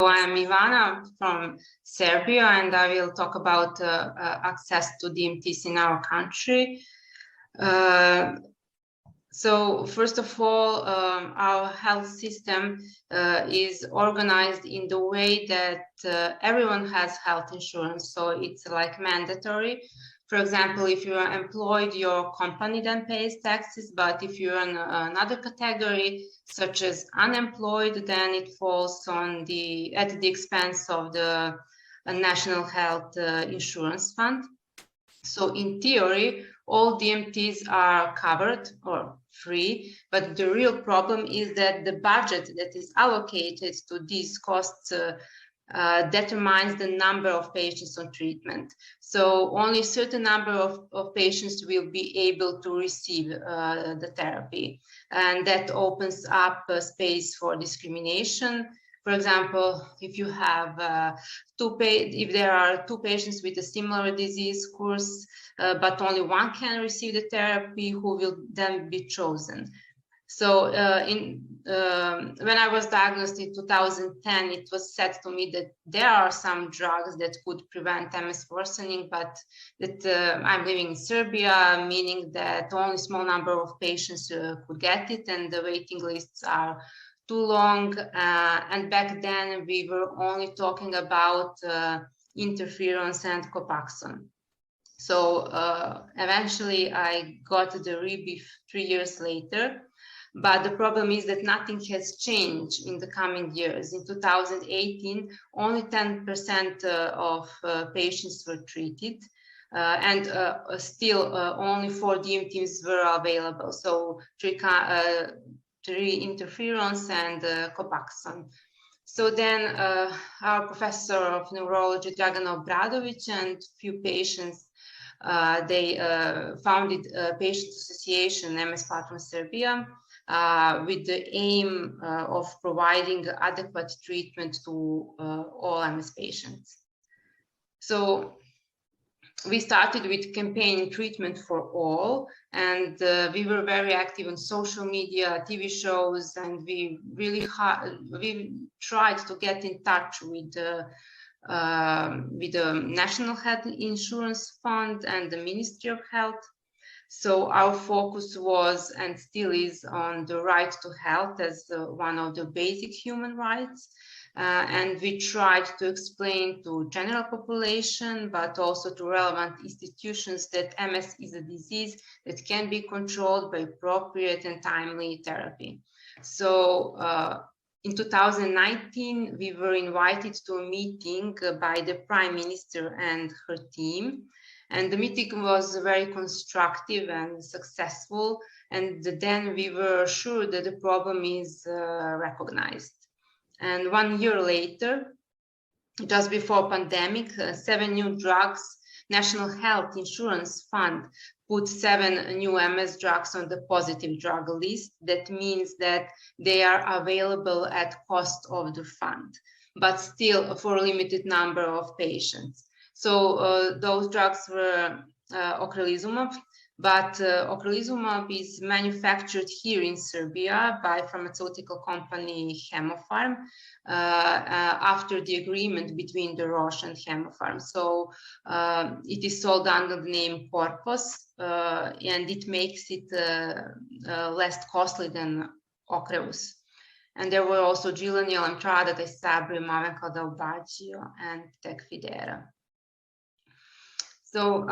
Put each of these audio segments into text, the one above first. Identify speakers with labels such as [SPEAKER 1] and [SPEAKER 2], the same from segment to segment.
[SPEAKER 1] I'm Ivana from Serbia, and I will talk about access to DMTs in our country. So first of all, our health system is organized in the way that everyone has health insurance, so it's like mandatory. For example, if you are employed, your company then pays taxes, but if you're in another category, such as unemployed, then it falls on at the expense of the National Health Insurance Fund. So in theory, all DMTs are covered or free, but the real problem is that the budget that is allocated to these costs determines the number of patients on treatment. So only a certain number of patients will be able to receive the therapy. And that opens up a space for discrimination. For example, if you have if there are two patients with a similar disease course, but only one can receive the therapy, who will then be chosen? So when I was diagnosed in 2010, it was said to me that there are some drugs that could prevent MS worsening, but that I'm living in Serbia, meaning that only a small number of patients could get it, and the waiting lists are too long. And back then, we were only talking about interferons and Copaxone. So eventually, I got the rebif 3 years later. But the problem is that nothing has changed in the coming years. In 2018, only 10% of patients were treated, and still only 4 DMTs were available. So 3 interferons and Copaxone. So then our professor of neurology, Ivana Bogdanović, and few patients, they founded a patient association, MS Platform Serbia, with the aim of providing adequate treatment to all MS patients. So we started with campaign treatment for all, and we were very active on social media, TV shows, and we really tried to get in touch with the National Health Insurance Fund and the Ministry of Health. So our focus was and still is on the right to health as one of the basic human rights. And we tried to explain to general population, but also to relevant institutions, that MS is a disease that can be controlled by appropriate and timely therapy. So in 2019, we were invited to a meeting by the Prime Minister and her team. And the meeting was very constructive and successful. And then we were sure that the problem is recognized. And 1 year later, just before pandemic, 7 new drugs, National Health Insurance Fund put 7 new MS drugs on the positive drug list. That means that they are available at cost of the fund, but still for a limited number of patients. So those drugs were ocrelizumab, but ocrelizumab is manufactured here in Serbia by pharmaceutical company Hemopharm after the agreement between the Roche and Hemopharm. So it is sold under the name Corpus, and it makes it less costly than Ocrevus. And there were also Gilanial, Amtrada, Tysabri, Mavenclad, Albagio, and Tecfidera. So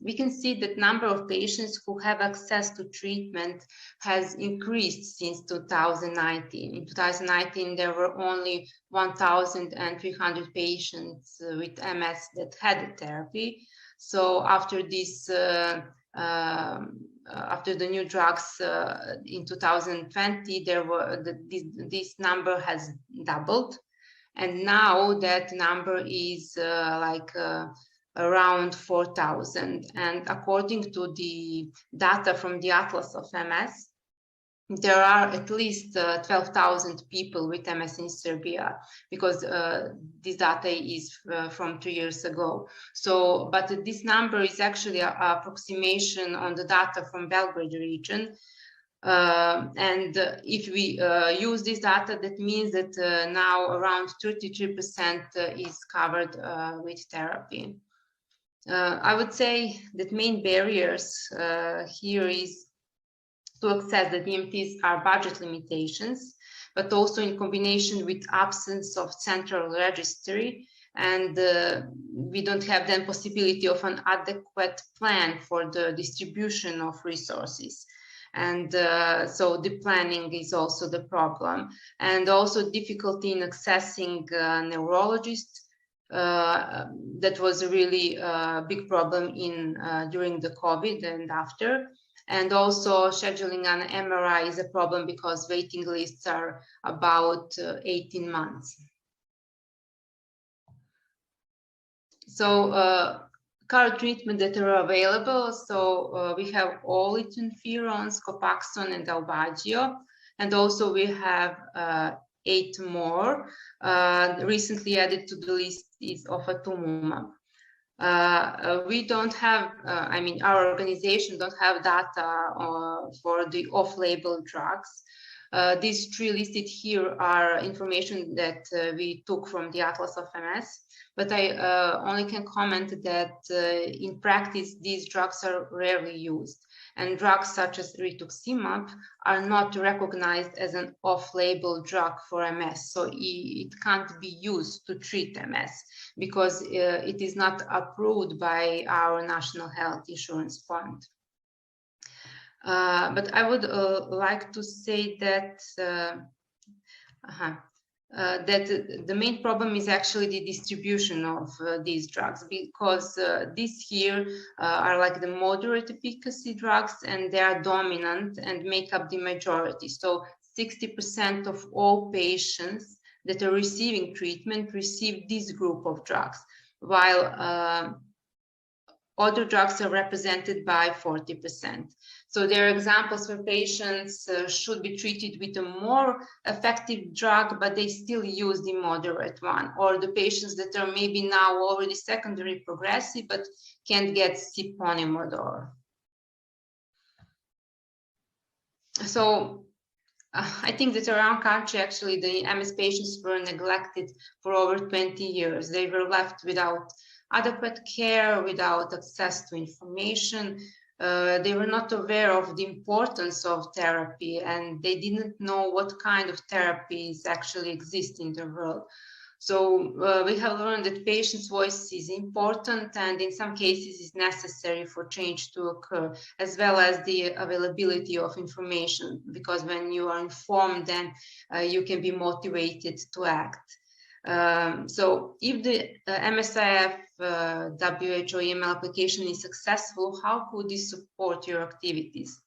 [SPEAKER 1] we can see that number of patients who have access to treatment has increased since 2019. In 2019, there were only 1,300 patients with MS that had therapy. So after this, after the new drugs in 2020, this number has doubled, and now that number is around 4,000. And according to the data from the Atlas of MS, there are at least 12,000 people with MS in Serbia, because this data is from 2 years ago. So, but this number is actually an approximation on the data from Belgrade region. If we use this data, that means that now around 33% is covered with therapy. I would say that main barriers here is to access the DMTs are budget limitations, but also in combination with absence of central registry, and we don't have then possibility of an adequate plan for the distribution of resources. And so the planning is also the problem, and also difficulty in accessing neurologists. That was a really big problem in during the COVID and after. And also scheduling an MRI is a problem because waiting lists are about 18 months. So current treatment that are available. So we have all interferons, Copaxone and Albagio, and also we have 8 more. Recently added to the list is ofatumumab. We don't have, I mean, our organization don't have data for the off-label drugs. These 3 listed here are information that we took from the Atlas of MS, but I only can comment that in practice, these drugs are rarely used. And drugs such as rituximab are not recognized as an off-label drug for MS, so it can't be used to treat MS because it is not approved by our National Health Insurance Fund. But I would like to say that that the main problem is actually the distribution of these drugs, because these here are like the moderate efficacy drugs, and they are dominant and make up the majority. So 60% of all patients that are receiving treatment receive this group of drugs, while other drugs are represented by 40%. So there are examples where patients should be treated with a more effective drug, but they still use the moderate one, or the patients that are maybe now already secondary progressive, but can't get siponimodor. So I think that around country, actually, the MS patients were neglected for over 20 years. They were left without adequate care, without access to information. They were not aware of the importance of therapy, and they didn't know what kind of therapies actually exist in the world. So we have learned that patients' voice is important, and in some cases is necessary for change to occur, as well as the availability of information, because when you are informed, then you can be motivated to act. So if the MSIF WHO email application is successful, how could this support your activities?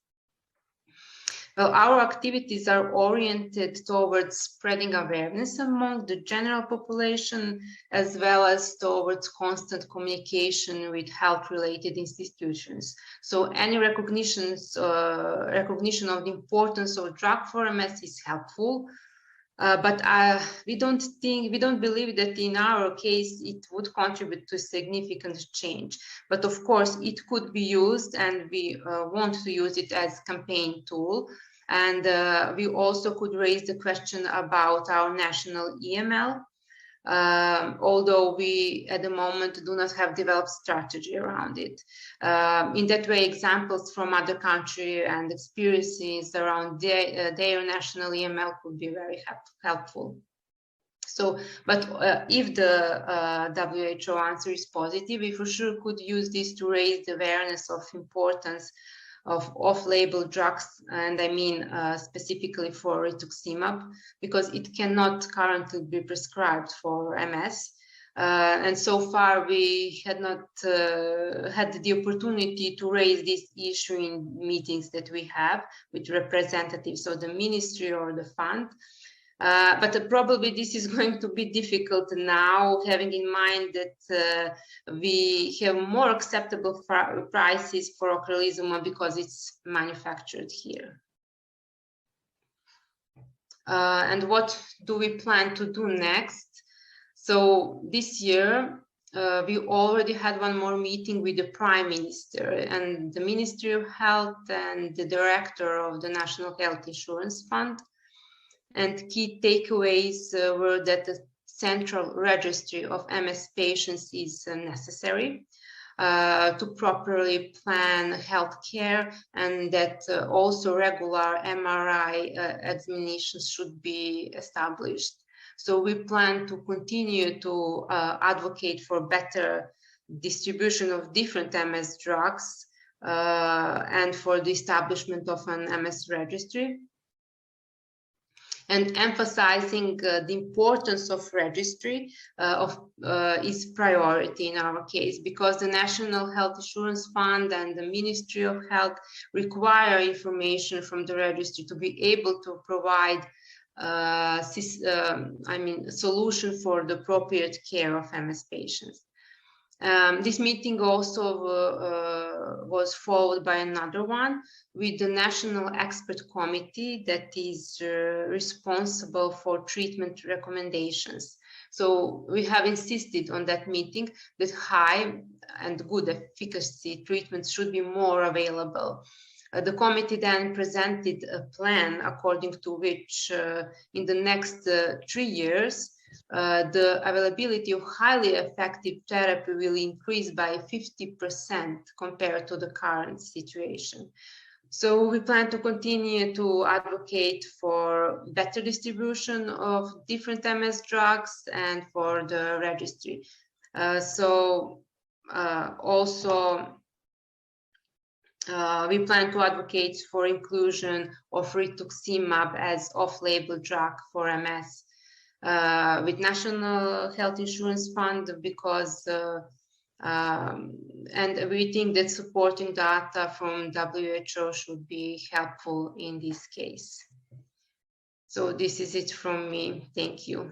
[SPEAKER 1] Well, our activities are oriented towards spreading awareness among the general population, as well as towards constant communication with health-related institutions. So any recognition of the importance of drug for MS is helpful. But we don't believe that in our case it would contribute to significant change. But of course, it could be used, and we want to use it as campaign tool. And we also could raise the question about our national EML, although we at the moment do not have developed strategy around it. In that way, examples from other countries and experiences around their national EML could be very helpful. So, but if the WHO answer is positive, we for sure could use this to raise the awareness of importance of off-label drugs, and I mean specifically for rituximab, because it cannot currently be prescribed for MS. And so far we had not had the opportunity to raise this issue in meetings that we have with representatives of the ministry or the fund. But probably this is going to be difficult now, having in mind that we have more acceptable prices for ocrelizumab because it's manufactured here. And what do we plan to do next? So this year, we already had one more meeting with the Prime Minister and the Ministry of Health and the Director of the National Health Insurance Fund. And key takeaways were that the central registry of MS patients is necessary to properly plan healthcare, and that also regular MRI examinations should be established. So we plan to continue to advocate for better distribution of different MS drugs and for the establishment of an MS registry, and emphasizing the importance of registry is priority in our case, because the National Health Insurance Fund and the Ministry of Health require information from the registry to be able to provide solution for the appropriate care of MS patients. This meeting also was followed by another one with the National Expert Committee that is responsible for treatment recommendations. So we have insisted on that meeting that high and good efficacy treatments should be more available. The committee then presented a plan according to which in the next 3 years, the availability of highly effective therapy will increase by 50% compared to the current situation. So we plan to continue to advocate for better distribution of different MS drugs and for the registry. We plan to advocate for inclusion of rituximab as off-label drug for MS with National Health Insurance Fund, because and we think that supporting data from WHO should be helpful in this case. So this is it from me. Thank you.